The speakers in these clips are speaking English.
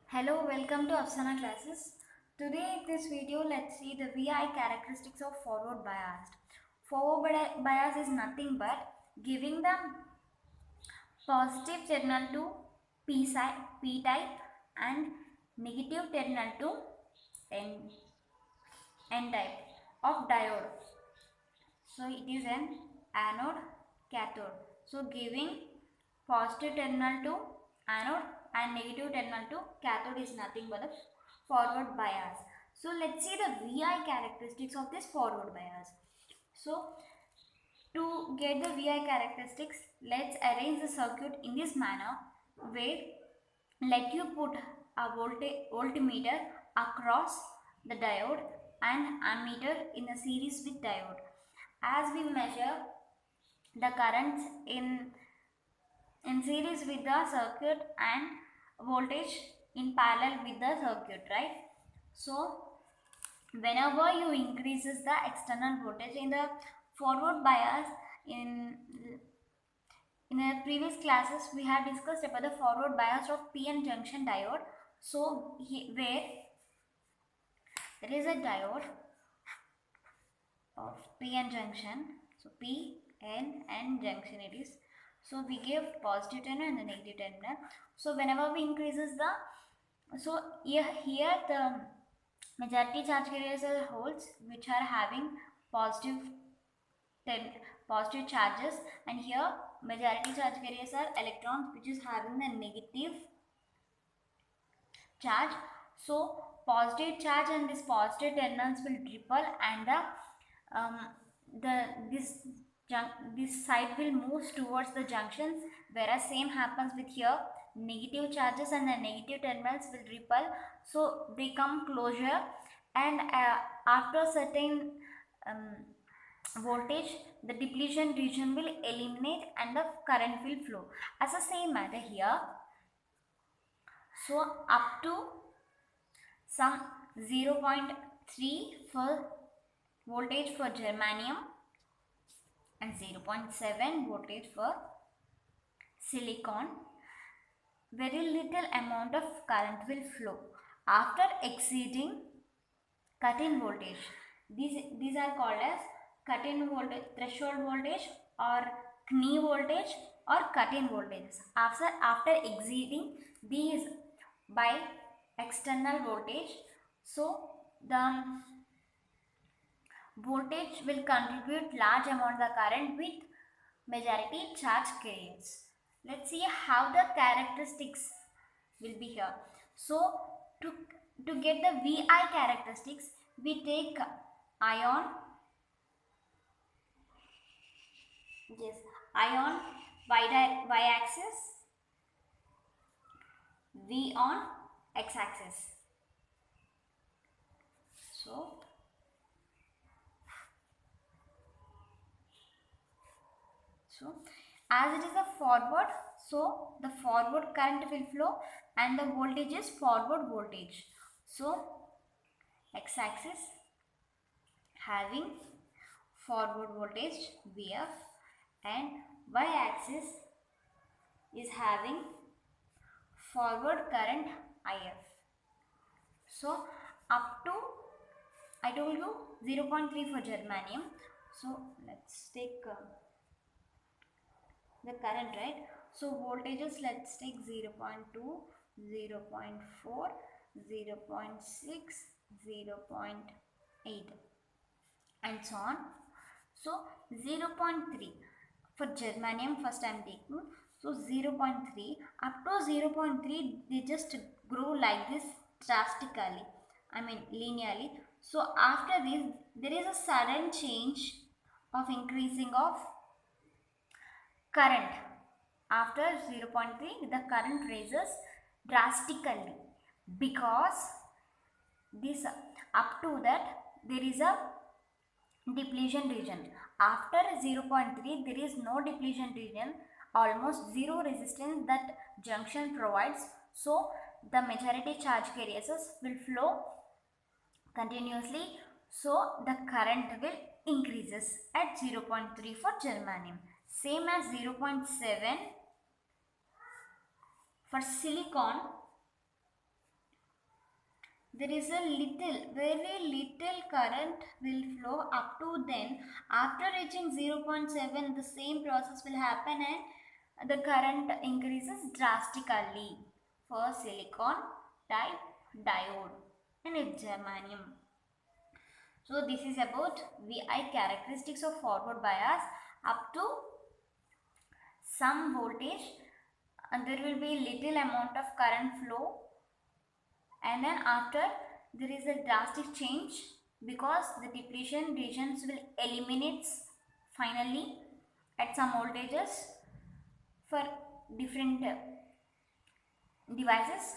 Hello, welcome to Afsana classes. Today in this video, let's see the VI characteristics of forward bias. Bias is nothing but giving the positive terminal to P type and negative terminal to N, N type of diode. So it is an anode cathode. So giving positive terminal to anode and negative terminal to cathode is nothing but a forward bias. So let's see the VI characteristics of this forward bias. So to get the VI characteristics, let's arrange the circuit in this manner where let you put a voltmeter across the diode and ammeter in a series with diode. As we measure the currents in series with the circuit and voltage in parallel with the circuit, right? So whenever you increases the external voltage in the forward bias, in the previous classes we have discussed about the forward bias of PN junction diode. So where there is a diode of PN junction, so PN junction it is. So we give positive terminal and the negative terminal. So whenever we increases the, so here the majority charge carriers are holes which are having positive positive charges, and here majority charge carriers are electrons which is having the negative charge. So positive charge and this positive terminals will repel, and the this side will move towards the junctions, whereas same happens with here, negative charges and the negative terminals will repel, so they come closer, and after certain voltage the depletion region will eliminate and the current will flow. As the same matter here, so up to some 0.3 for voltage for germanium and 0.7 voltage for silicon, very little amount of current will flow after exceeding cut-in voltage. These are called as cut-in voltage, threshold voltage, or knee voltage, or cut-in voltages. After exceeding these by external voltage, so the voltage will contribute large amount of the current with majority charge carriers. Let's see how the characteristics will be here. So to get the VI characteristics, we take ion, yes, ion y axis, V on x axis. So as it is a forward, so the forward current will flow and the voltage is forward voltage. So x axis having forward voltage Vf and y axis is having forward current If. So up to, I told you 0.3 for germanium. So let's take the current, right? So voltages, let's take 0.2, 0.4, 0.6, 0.8 and so on. So 0.3 for germanium first I am taking. So 0.3 up to 0.3 they just grow like this drastically, I mean linearly. So after this there is a sudden change of increasing of current. After 0.3 the current raises drastically, because this up to that there is a depletion region. After 0.3 there is no depletion region, almost zero resistance that junction provides. So the majority charge carriers will flow continuously, so the current will increases at 0.3 for germanium. Same as 0.7 for silicon, there is a very little current will flow up to then. After reaching 0.7, the same process will happen and the current increases drastically for silicon type diode and its germanium. So this is about VI characteristics of forward bias up to some voltage, and there will be little amount of current flow, and then after there is a drastic change because the depletion regions will eliminate finally at some voltages for different devices.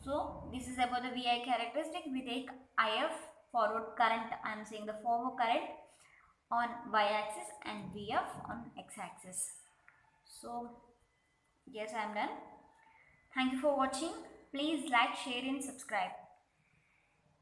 So this is about the VI characteristic. We take IF, forward current, I am saying the forward current on y-axis and VF on x-axis. So yes, I am done. Thank you for watching. Please like, share and subscribe.